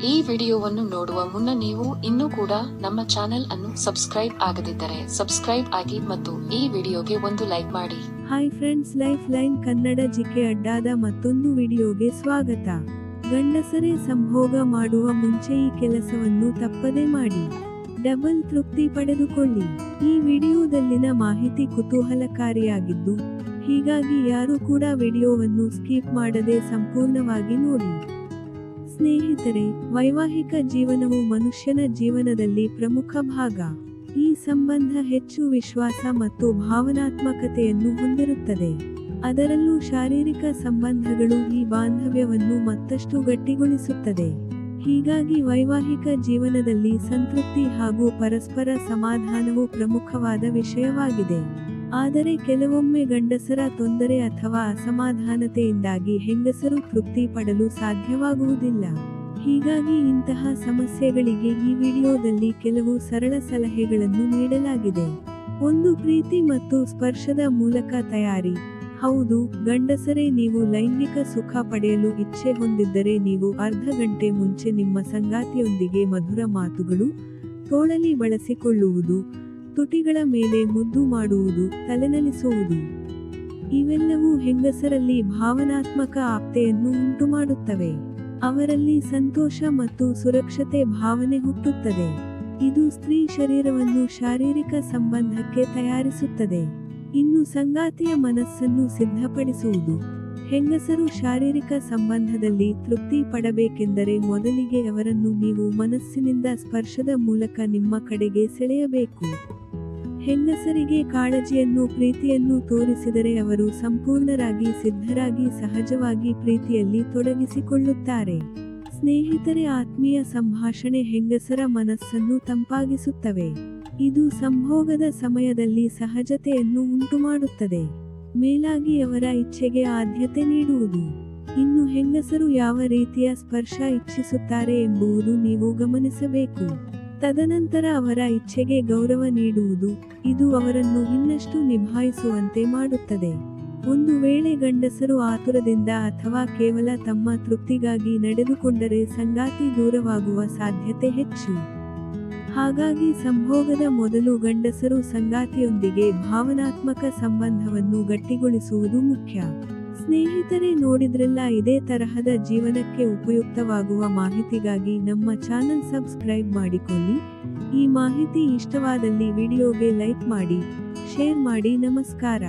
ಈ ವಿಡಿಯೋವನ್ನು ನೋಡುವ ಮುನ್ನ ನೀವು ಇನ್ನೂ ಕೂಡ ನಮ್ಮ ಚಾನೆಲ್ ಅನ್ನು ಸಬ್ಸ್ಕ್ರೈಬ್ ಆಗದಿದ್ದರೆ ಸಬ್ಸ್ಕ್ರೈಬ್ ಆಗಿ ಮತ್ತು ಈ ವಿಡಿಯೋಗೆ ಒಂದು ಲೈಕ್ ಮಾಡಿ. Hi friends, life line Kannada GK ಅಡ್ಡಾದ ಮತ್ತೊಂದು ವಿಡಿಯೋಗೆ ಸ್ವಾಗತ. ಗಂಡಸರೇ ಸಂಭೋಗ ಮಾಡುವ ಮುಂಚೆ ಈ ಕೆಲಸವನ್ನು ತಪ್ಪದೆ ಮಾಡಿ ಡಬಲ್ ತೃಪ್ತಿ ಪಡೆದುಕೊಳ್ಳಿ. ಈ ವಿಡಿಯೋದಲ್ಲಿನ ಮಾಹಿತಿ ಕುತೂಹಲಕಾರಿಯಾಗಿದ್ದು, ಹೀಗಾಗಿ ಯಾರು ಕೂಡ ವಿಡಿಯೋವನ್ನು ಸ್ಕಿಪ್ ಮಾಡದೆ ಸಂಪೂರ್ಣವಾಗಿ ನೋಡಿ. ಸ್ನೇಹಿತರೆ, ವೈವಾಹಿಕ ಜೀವನವು ಮನುಷ್ಯನ ಜೀವನದಲ್ಲಿ ಪ್ರಮುಖ ಭಾಗ. ಈ ಸಂಬಂಧ ಹೆಚ್ಚು ವಿಶ್ವಾಸ ಮತ್ತು ಭಾವನಾತ್ಮಕತೆಯನ್ನು ಹೊಂದಿರುತ್ತದೆ. ಅದರಲ್ಲೂ ಶಾರೀರಿಕ ಸಂಬಂಧಗಳು ಈ ಬಾಂಧವ್ಯವನ್ನು ಮತ್ತಷ್ಟು ಗಟ್ಟಿಗೊಳಿಸುತ್ತದೆ. ಹೀಗಾಗಿ ವೈವಾಹಿಕ ಜೀವನದಲ್ಲಿ ಸಂತೃಪ್ತಿ ಹಾಗೂ ಪರಸ್ಪರ ಸಮಾಧಾನವು ಪ್ರಮುಖವಾದ ವಿಷಯವಾಗಿದೆ. ಆದರೆ ಕೆಲವೊಮ್ಮೆ ಗಂಡಸರ ತೊಂದರೆ ಅಥವಾ ಅಸಮಾಧಾನತೆಯಿಂದಾಗಿ ಹೆಂಗಸರು ತೃಪ್ತಿ ಪಡಲು ಸಾಧ್ಯವಾಗುವುದಿಲ್ಲ. ಹೀಗಾಗಿ ಇಂತಹ ಸಮಸ್ಯೆಗಳಿಗೆ ಈ ವಿಡಿಯೋದಲ್ಲಿ ಕೆಲವು ಸರಳ ಸಲಹೆಗಳನ್ನು ನೀಡಲಾಗಿದೆ. 1. ಪ್ರೀತಿ ಮತ್ತು ಸ್ಪರ್ಶದ ಮೂಲಕ ತಯಾರಿ. ಹೌದು, ಗಂಡಸರೇ, ನೀವು ಲೈಂಗಿಕ ಸುಖ ಪಡೆಯಲು ಇಚ್ಛೆ ಹೊಂದಿದ್ದರೆ ನೀವು ಅರ್ಧ ಗಂಟೆ ಮುಂಚೆ ನಿಮ್ಮ ಸಂಗಾತಿಯೊಂದಿಗೆ ಮಧುರ ಮಾತುಗಳು, ತೋಳಲಿ ಬಳಸಿಕೊಳ್ಳುವುದು, ತುಟಿಗಳ ಮೇಲೆ ಮುದ್ದು ಮಾಡುವುದು, ತಲೆನಲಿಸುವುದು, ಇವೆಲ್ಲವೂ ಹೆಂಗಸರಲ್ಲಿ ಭಾವನಾತ್ಮಕ ಆಪ್ತೆಯನ್ನು ಉಂಟುಮಾಡುತ್ತವೆ. ಅವರಲ್ಲಿ ಸಂತೋಷ ಮತ್ತು ಸುರಕ್ಷತೆ ಭಾವನೆ ಹುಟ್ಟುತ್ತದೆ. ಇದು ಸ್ತ್ರೀ ಶರೀರವನ್ನು ಶಾರೀರಿಕ ಸಂಬಂಧಕ್ಕೆ ತಯಾರಿಸುತ್ತದೆ. ಇನ್ನು ಸಂಗಾತಿಯ ಮನಸ್ಸನ್ನು ಸಿದ್ಧಪಡಿಸುವುದು. ಹೆಂಗಸರು ಶಾರೀರಿಕ ಸಂಬಂಧದಲ್ಲಿ ತೃಪ್ತಿ ಪಡಬೇಕೆಂದರೆ ಮೊದಲಿಗೆ ಅವರನ್ನು ನೀವು ಮನಸ್ಸಿನಿಂದ ಸ್ಪರ್ಶದ ಮೂಲಕ ನಿಮ್ಮ ಕಡೆಗೆ ಸೆಳೆಯಬೇಕು. ಹೆಂಗಸರಿಗೆ ಕಾಳಜಿಯನ್ನು, ಪ್ರೀತಿಯನ್ನು ತೋರಿಸಿದರೆ ಅವರು ಸಂಪೂರ್ಣರಾಗಿ ಸಿದ್ಧರಾಗಿ ಸಹಜವಾಗಿ ಪ್ರೀತಿಯಲ್ಲಿ ತೊಡಗಿಸಿಕೊಳ್ಳುತ್ತಾರೆ. ಸ್ನೇಹಿತರೆ, ಆತ್ಮೀಯ ಸಂಭಾಷಣೆ ಹೆಂಗಸರ ಮನಸ್ಸನ್ನು ತಂಪಾಗಿಸುತ್ತವೆ. ಇದು ಸಂಭೋಗದ ಸಮಯದಲ್ಲಿ ಸಹಜತೆಯನ್ನು ಉಂಟುಮಾಡುತ್ತದೆ. ಮೇಲಾಗಿ ಅವರ ಇಚ್ಛೆಗೆ ಆದ್ಯತೆ ನೀಡುವುದು. ಇನ್ನು ಹೆಂಗಸರು ಯಾವ ರೀತಿಯ ಸ್ಪರ್ಶ ಇಚ್ಛಿಸುತ್ತಾರೆ ಎಂಬುದು ನೀವು ಗಮನಿಸಬೇಕು. ತದನಂತರ ಅವರ ಇಚ್ಛೆಗೆ ಗೌರವ ನೀಡುವುದು. ಇದು ಅವರನ್ನು ಇನ್ನಷ್ಟು ನಿಭಾಯಿಸುವಂತೆ ಮಾಡುತ್ತದೆ. ಒಂದು ವೇಳೆ ಗಂಡಸರು ಆತುರದಿಂದ ಅಥವಾ ಕೇವಲ ತಮ್ಮ ತೃಪ್ತಿಗಾಗಿ ನಡೆದುಕೊಂಡರೆ ಸಂಗಾತಿ ದೂರವಾಗುವ ಸಾಧ್ಯತೆ ಹೆಚ್ಚು. ಹಾಗಾಗಿ ಸಂಭೋಗದ ಮೊದಲು ಗಂಡಸರು ಸಂಗಾತಿಯೊಂದಿಗೆ ಭಾವನಾತ್ಮಕ ಸಂಬಂಧವನ್ನು ಗಟ್ಟಿಗೊಳಿಸುವುದು ಮುಖ್ಯ. ಸ್ನೇಹಿತರೆ, ನೋಡಿದ್ರಲ್ಲ, ಇದೇ ತರಹದ ಜೀವನಕ್ಕೆ ಉಪಯುಕ್ತವಾಗುವ ಮಾಹಿತಿಗಾಗಿ ನಮ್ಮ ಚಾನಲ್ ಸಬ್ಸ್ಕ್ರೈಬ್ ಮಾಡಿಕೊಳ್ಳಿ. ಈ ಮಾಹಿತಿ ಇಷ್ಟವಾದಲ್ಲಿ ವಿಡಿಯೋಗೆ ಲೈಕ್ ಮಾಡಿ, ಶೇರ್ ಮಾಡಿ. ನಮಸ್ಕಾರ.